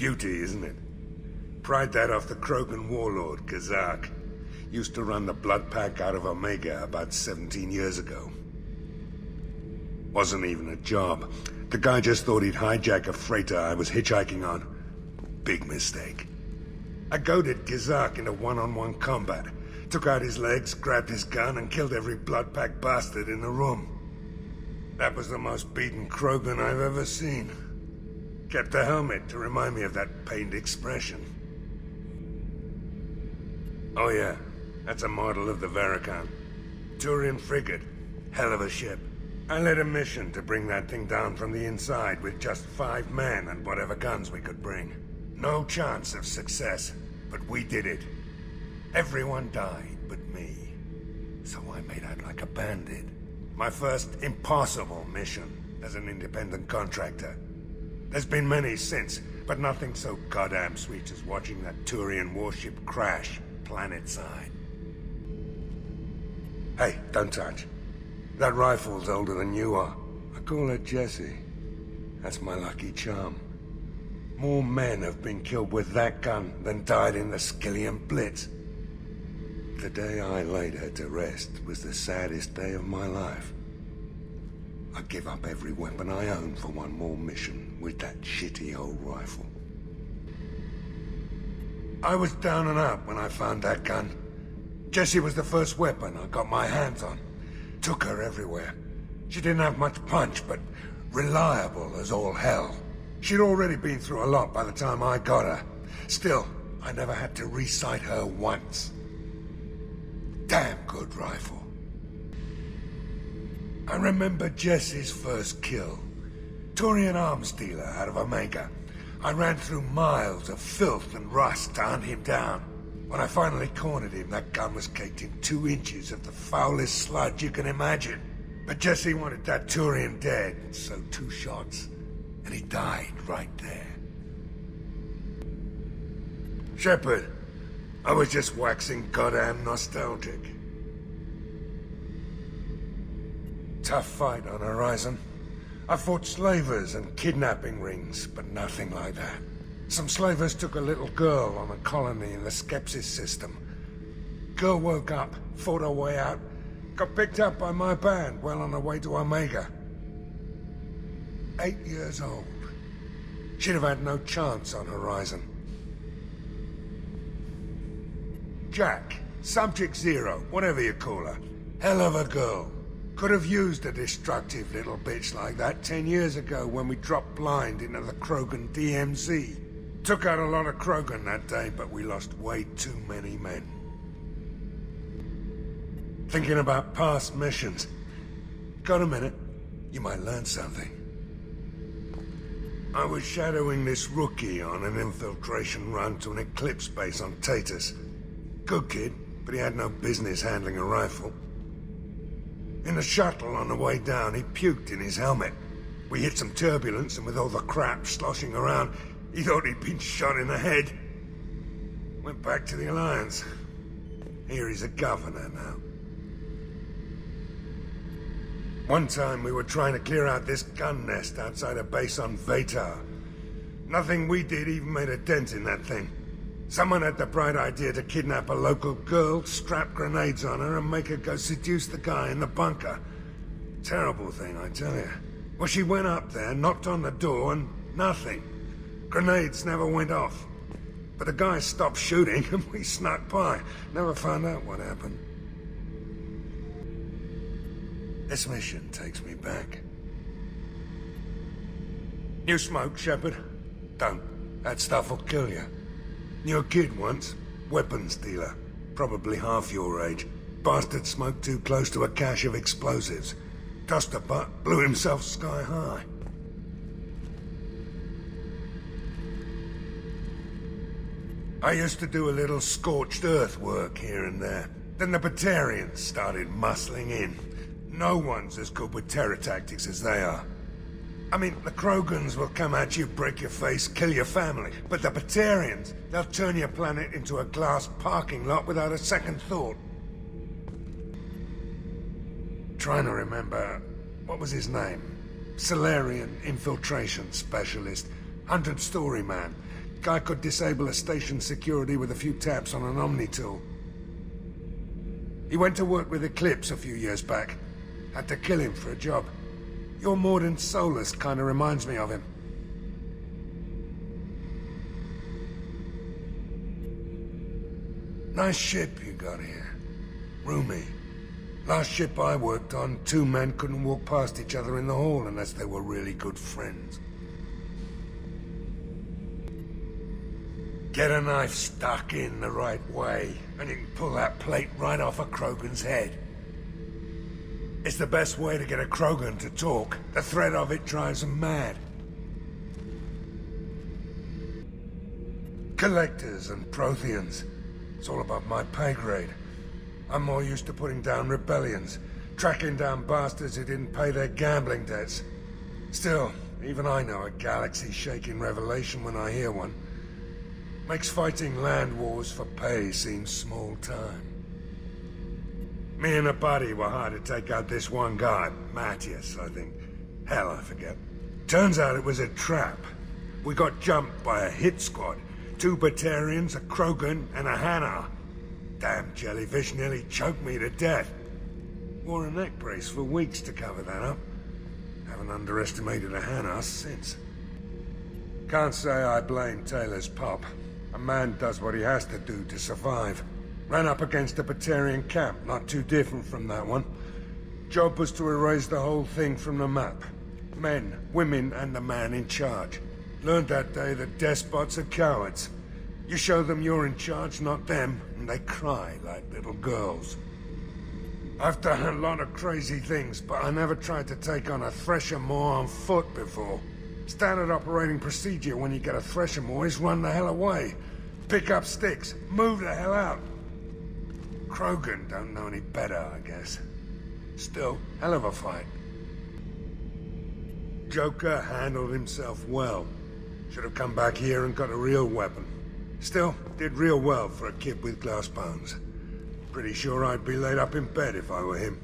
Beauty, isn't it? Pried that off the Krogan warlord, Kazak. Used to run the Blood Pack out of Omega about 17 years ago. Wasn't even a job. The guy just thought he'd hijack a freighter I was hitchhiking on. Big mistake. I goaded Kazak into one-on-one combat. Took out his legs, grabbed his gun, and killed every Blood Pack bastard in the room. That was the most beaten Krogan I've ever seen. Kept a helmet to remind me of that pained expression. Oh yeah, that's a model of the Veracon. Turian frigate. Hell of a ship. I led a mission to bring that thing down from the inside with just 5 men and whatever guns we could bring. No chance of success, but we did it. Everyone died but me. So I made out like a bandit. My first impossible mission as an independent contractor. There's been many since, but nothing so goddamn sweet as watching that Turian warship crash planet-side. Hey, don't touch. That rifle's older than you are. I call it Jesse. That's my lucky charm. More men have been killed with that gun than died in the Skillian Blitz. The day I laid her to rest was the saddest day of my life. I'd give up every weapon I own for one more mission with that shitty old rifle. I was down and out when I found that gun. Jesse was the first weapon I got my hands on. Took her everywhere. She didn't have much punch, but reliable as all hell. She'd already been through a lot by the time I got her. Still, I never had to re-sight her once. Damn good rifle. I remember Jesse's first kill. Turian arms dealer out of Omega. I ran through miles of filth and rust to hunt him down. When I finally cornered him, that gun was caked in 2 inches of the foulest sludge you can imagine. But Jesse wanted that Turian dead, so 2 shots, and he died right there. Shepard, I was just waxing goddamn nostalgic. Tough fight on Horizon. I fought slavers and kidnapping rings, but nothing like that. Some slavers took a little girl on a colony in the Skepsis system. Girl woke up, fought her way out, got picked up by my band well on her way to Omega. 8 years old. She'd have had no chance on Horizon. Jack, Subject Zero, whatever you call her. Hell of a girl. Could have used a destructive little bitch like that 10 years ago when we dropped blind into the Krogan DMZ. Took out a lot of Krogan that day, but we lost way too many men. Thinking about past missions. Got a minute? You might learn something. I was shadowing this rookie on an infiltration run to an Eclipse base on Tatus. Good kid, but he had no business handling a rifle. In the shuttle on the way down, he puked in his helmet. We hit some turbulence, and with all the crap sloshing around, he thought he'd been shot in the head. Went back to the Alliance. Here he's a governor now. One time we were trying to clear out this gun nest outside a base on Vatar. Nothing we did even made a dent in that thing. Someone had the bright idea to kidnap a local girl, strap grenades on her, and make her go seduce the guy in the bunker. Terrible thing, I tell you. Well, she went up there, knocked on the door, and nothing. Grenades never went off. But the guy stopped shooting, and we snuck by. Never found out what happened. This mission takes me back. You smoke, Shepard? Don't. That stuff will kill you. Knew a kid once. Weapons dealer. Probably half your age. Bastard smoked too close to a cache of explosives. Tossed a butt, blew himself sky high. I used to do a little scorched earth work here and there. Then the Batarians started muscling in. No one's as good with terror tactics as they are. I mean, the Krogans will come at you, break your face, kill your family. But the Batarians, they'll turn your planet into a glass parking lot without a second thought. Trying to remember, what was his name? Solarian infiltration specialist. 100-story man. Guy could disable a station security with a few taps on an Omni tool. He went to work with Eclipse a few years back. Had to kill him for a job. Your Mordant Solus kinda reminds me of him. Nice ship you got here. Roomy. Last ship I worked on, two men couldn't walk past each other in the hall unless they were really good friends. Get a knife stuck in the right way, and you can pull that plate right off a Krogan's head. It's the best way to get a Krogan to talk. The threat of it drives them mad. Collectors and Protheans. It's all above my pay grade. I'm more used to putting down rebellions, tracking down bastards who didn't pay their gambling debts. Still, even I know a galaxy-shaking revelation when I hear one. Makes fighting land wars for pay seem small time. Me and a buddy were hard to take out this one guy, Matthias, I think. Hell, I forget. Turns out it was a trap. We got jumped by a hit squad. 2 Batarians, a Krogan, and a Hanar. Damn jellyfish nearly choked me to death. Wore a neck brace for weeks to cover that up. Haven't underestimated a Hanar since. Can't say I blame Taylor's pop. A man does what he has to do to survive. Ran up against a Batarian camp, not too different from that one. Job was to erase the whole thing from the map. Men, women, and the man in charge. Learned that day that despots are cowards. You show them you're in charge, not them, and they cry like little girls. I've done a lot of crazy things, but I never tried to take on a Thresher Maw on foot before. Standard operating procedure when you get a Thresher Maw is run the hell away. Pick up sticks, move the hell out. Krogan don't know any better, I guess. Still, hell of a fight. Joker handled himself well. Should have come back here and got a real weapon. Still, did real well for a kid with glass bones. Pretty sure I'd be laid up in bed if I were him.